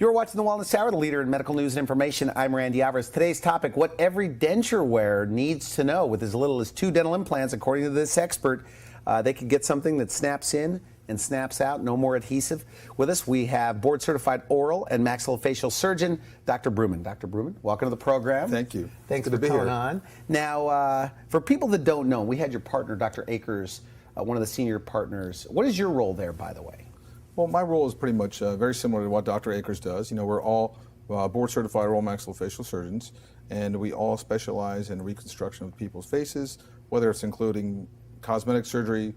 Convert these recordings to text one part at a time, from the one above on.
You're watching The Wellness Hour, the leader in medical news and information. I'm Randy Alvarez. Today's topic, what every denture wearer needs to know. With as little as 2 dental implants, according to this expert, they could get something that snaps in and snaps out, no more adhesive. With us, we have board-certified oral and maxillofacial surgeon, Dr. Broumand. Dr. Broumand, welcome to the program. Thank you. Thanks for coming on. Now, for people that don't know, we had your partner, Dr. Akers, one of the senior partners. What is your role there, by the way? Well, my role is pretty much very similar to what Dr. Akers does. You know, we're all board-certified oral maxillofacial surgeons, and we all specialize in reconstruction of people's faces, whether it's including cosmetic surgery,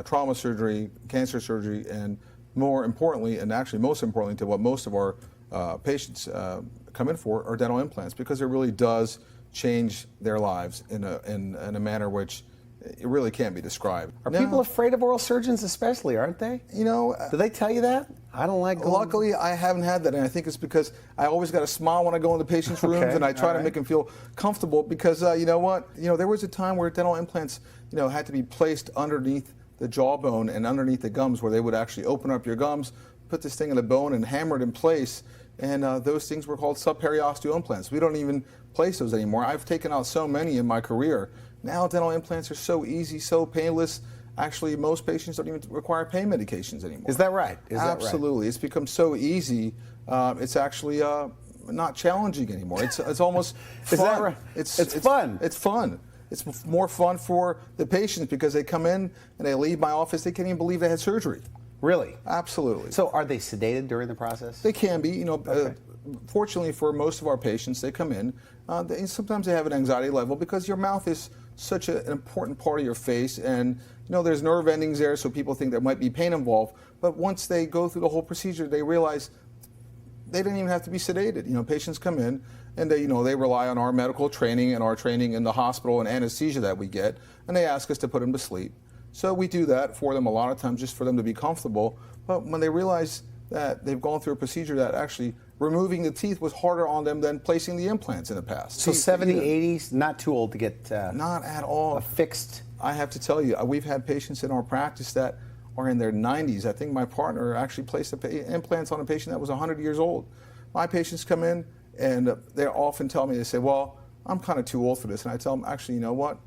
trauma surgery, cancer surgery, and more importantly, and actually most importantly to what most of our patients come in for, are dental implants, because it really does change their lives in a manner which it really can't be described. Are people afraid of oral surgeons especially, aren't they? You know, do they tell you that? I don't like going. Luckily, I haven't had that, and I think it's because I always got a smile when I go into patients' rooms, and I try to make them feel comfortable, because you know what? You know, there was a time where dental implants, you know, had to be placed underneath the jawbone and underneath the gums, where they would actually open up your gums, put this thing in the bone, and hammer it in place. And those things were called subperiosteal implants. We don't even place those anymore. I've taken out so many in my career. Now dental implants are so easy, so painless. Actually, most patients don't even require pain medications anymore. Is that right? Absolutely. It's become so easy. It's actually not challenging anymore. It's almost fun. Is that right? It's fun. It's fun. It's more fun for the patients, because they come in and they leave my office, they can't even believe they had surgery. Really? Absolutely. So are they sedated during the process? They can be. You know, fortunately for most of our patients, they come in. Sometimes they have an anxiety level, because your mouth is such an important part of your face, and you know, there's nerve endings there, so people think there might be pain involved. But once they go through the whole procedure, they realize they didn't even have to be sedated. You know, patients come in and they rely on our medical training and our training in the hospital and anesthesia that we get, and they ask us to put them to sleep. So we do that for them a lot of times, just for them to be comfortable. But when they realize that they've gone through a procedure that actually removing the teeth was harder on them than placing the implants in the past. So 70, 80s, not too old to get not at all fixed. I have to tell you, we've had patients in our practice that are in their 90s. I think my partner actually placed implants on a patient that was 100 years old. My patients come in and they often tell me, they say, well, I'm kind of too old for this. And I tell them, actually, you know what?